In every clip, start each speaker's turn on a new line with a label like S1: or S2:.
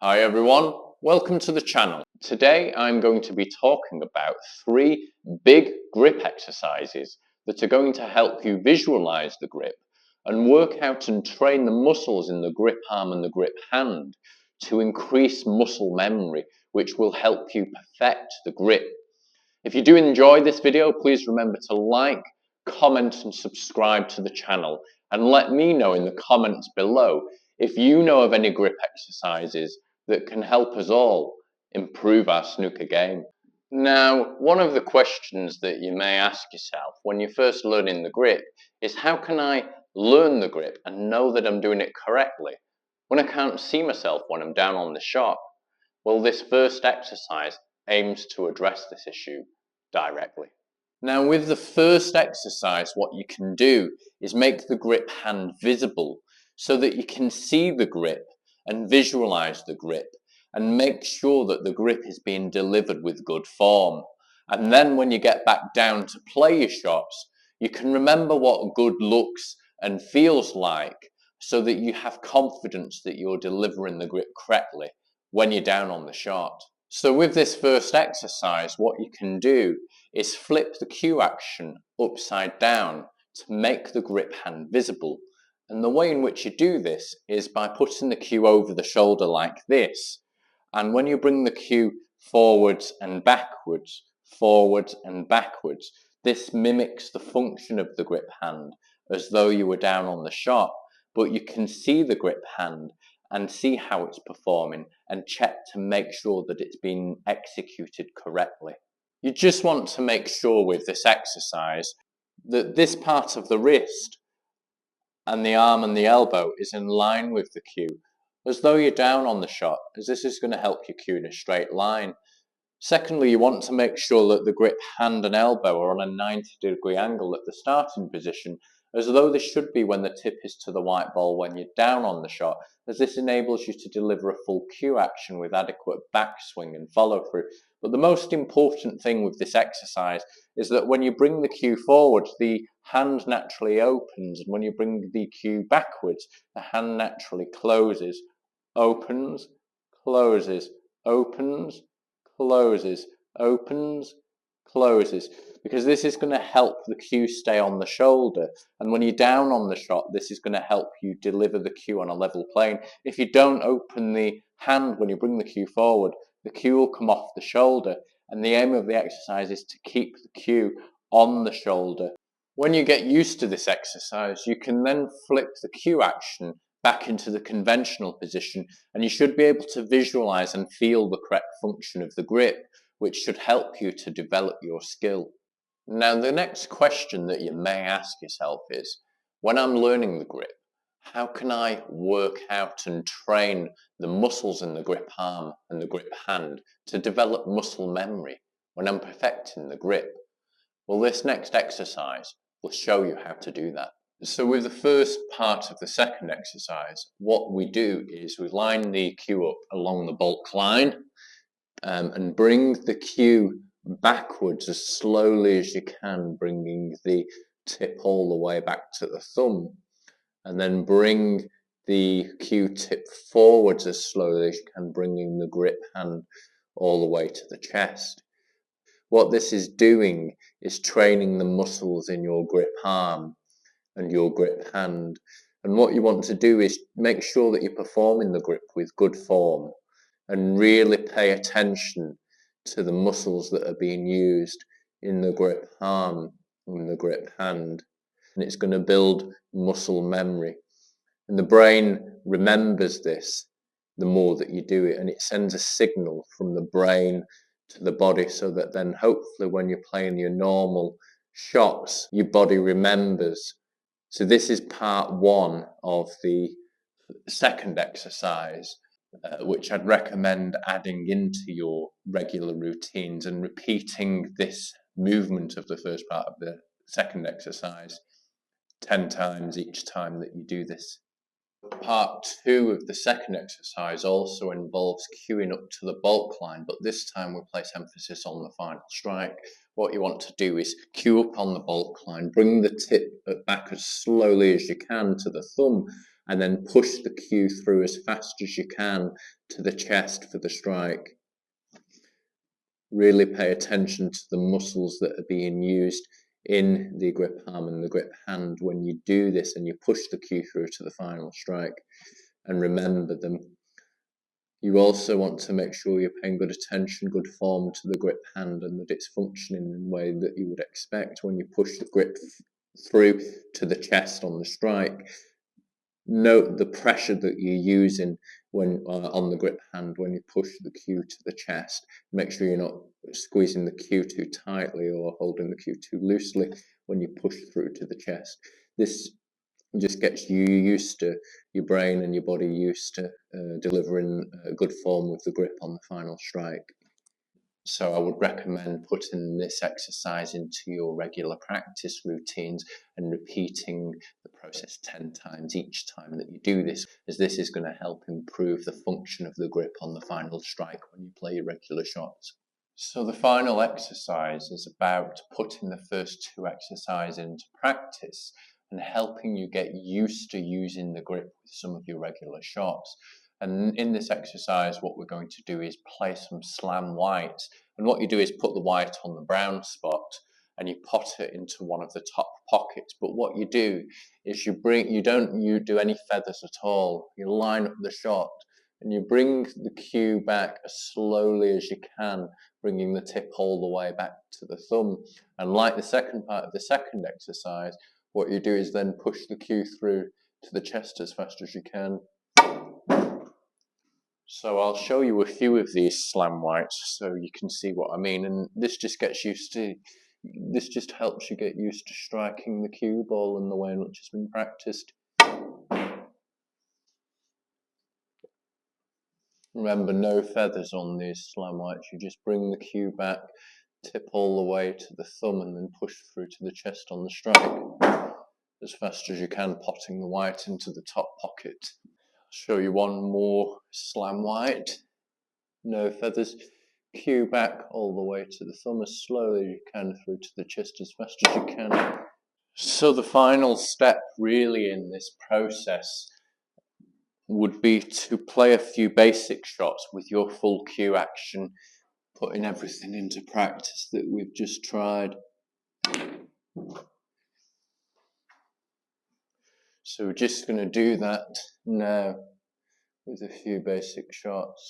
S1: Hi everyone, welcome to the channel. Today I'm going to be talking about 3 big grip exercises that are going to help you visualize the grip and work out and train the muscles in the grip arm and the grip hand to increase muscle memory, which will help you perfect the grip. If you do enjoy this video, please remember to like, comment and subscribe to the channel, and let me know in the comments below if you know of any grip exercises that can help us all improve our snooker game. Now, one of the questions that you may ask yourself when you're first learning the grip is, how can I learn the grip and know that I'm doing it correctly when I can't see myself when I'm down on the shot? Well, this first exercise aims to address this issue directly. Now, with the first exercise, what you can do is make the grip hand visible so that you can see the grip and visualize the grip and make sure that the grip is being delivered with good form. And then when you get back down to play your shots, you can remember what good looks and feels like so that you have confidence that you're delivering the grip correctly when you're down on the shot. So with this first exercise, what you can do is flip the cue action upside down to make the grip hand visible. And the way in which you do this is by putting the cue over the shoulder like this. And when you bring the cue forwards and backwards, this mimics the function of the grip hand as though you were down on the shot, but you can see the grip hand and see how it's performing and check to make sure that it's being executed correctly. You just want to make sure with this exercise that this part of the wrist and the arm and the elbow is in line with the cue, as though you're down on the shot, as this is going to help you cue in a straight line. Secondly, you want to make sure that the grip hand and elbow are on a 90-degree angle at the starting position, as though this should be when the tip is to the white ball when you're down on the shot, as this enables you to deliver a full cue action with adequate backswing and follow through. But the most important thing with this exercise is that when you bring the cue forward, the hand naturally opens, and when you bring the cue backwards, the hand naturally closes, opens, closes, opens, closes, opens, closes, because this is going to help the cue stay on the shoulder, and when you're down on the shot, this is going to help you deliver the cue on a level plane. If you don't open the hand when you bring the cue forward, the cue will come off the shoulder, and the aim of the exercise is to keep the cue on the shoulder. When you get used to this exercise, you can then flip the cue action back into the conventional position, and you should be able to visualize and feel the correct function of the grip, which should help you to develop your skill. Now, the next question that you may ask yourself is, when I'm learning the grip, how can I work out and train the muscles in the grip arm and the grip hand to develop muscle memory when I'm perfecting the grip? Well, this next exercise will show you how to do that. So with the first part of the second exercise, what we do is we line the cue up along the bulk line and bring the cue backwards as slowly as you can, bringing the tip all the way back to the thumb, and then bring the cue tip forwards as slowly as you can, bringing the grip hand all the way to the chest. What this is doing is training the muscles in your grip arm and your grip hand. And what you want to do is make sure that you're performing the grip with good form and really pay attention to the muscles that are being used in the grip arm and the grip hand. And it's going to build muscle memory. And the brain remembers this the more that you do it, and it sends a signal from the brain to the body so that then hopefully when you're playing your normal shots, your body remembers. So this is part one of the second exercise, which I'd recommend adding into your regular routines and repeating this movement of the first part of the second exercise 10 times each time that you do this. Part two of the second exercise also involves cueing up to the bulk line, but this time we'll place emphasis on the final strike. What you want to do is cue up on the bulk line, bring the tip back as slowly as you can to the thumb, and then push the cue through as fast as you can to the chest for the strike. Really pay attention to the muscles that are being used in the grip arm and the grip hand when you do this and you push the cue through to the final strike, and remember them. You also want to make sure you're paying good attention, good form to the grip hand, and that it's functioning in the way that you would expect when you push the grip through to the chest on the strike. Note the pressure that you're using when on the grip hand when you push the cue to the chest. Make sure you're not squeezing the cue too tightly or holding the cue too loosely when you push through to the chest. This just gets you used to, your brain and your body used to delivering a good form with the grip on the final strike. So I would recommend putting this exercise into your regular practice routines and repeating the process 10 times each time that you do this, as this is going to help improve the function of the grip on the final strike when you play your regular shots. So the final exercise is about putting the first two exercises into practice and helping you get used to using the grip with some of your regular shots. And in this exercise, what we're going to do is play some slam whites. And what you do is put the white on the brown spot and you pot it into one of the top pockets. But what you do is you don't do any feathers at all. You line up the shot and you bring the cue back as slowly as you can, bringing the tip all the way back to the thumb. And like the second part of the second exercise, what you do is then push the cue through to the chest as fast as you can. So I'll show you a few of these slam whites so you can see what I mean, and this just helps you get used to striking the cue ball in the way in which it's been practiced. Remember, no feathers on these slam whites. You just bring the cue back, tip all the way to the thumb, and then push through to the chest on the strike as fast as you can, potting the white into the top pocket. I'll show you one more slam white. No feathers. Cue back all the way to the thumb as slowly as you can through to the chest as fast as you can. So the final step really in this process would be to play a few basic shots with your full cue action, putting everything into practice that we've just tried. So we're just going to do that now with a few basic shots.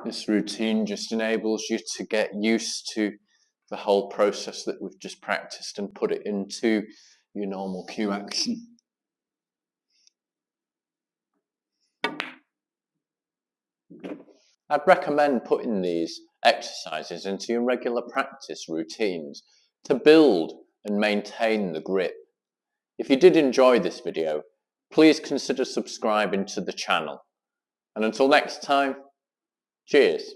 S1: This routine just enables you to get used to the whole process that we've just practiced and put it into your normal cue action. I'd recommend putting these exercises into your regular practice routines to build and maintain the grip. If you did enjoy this video, please consider subscribing to the channel. And until next time, cheers.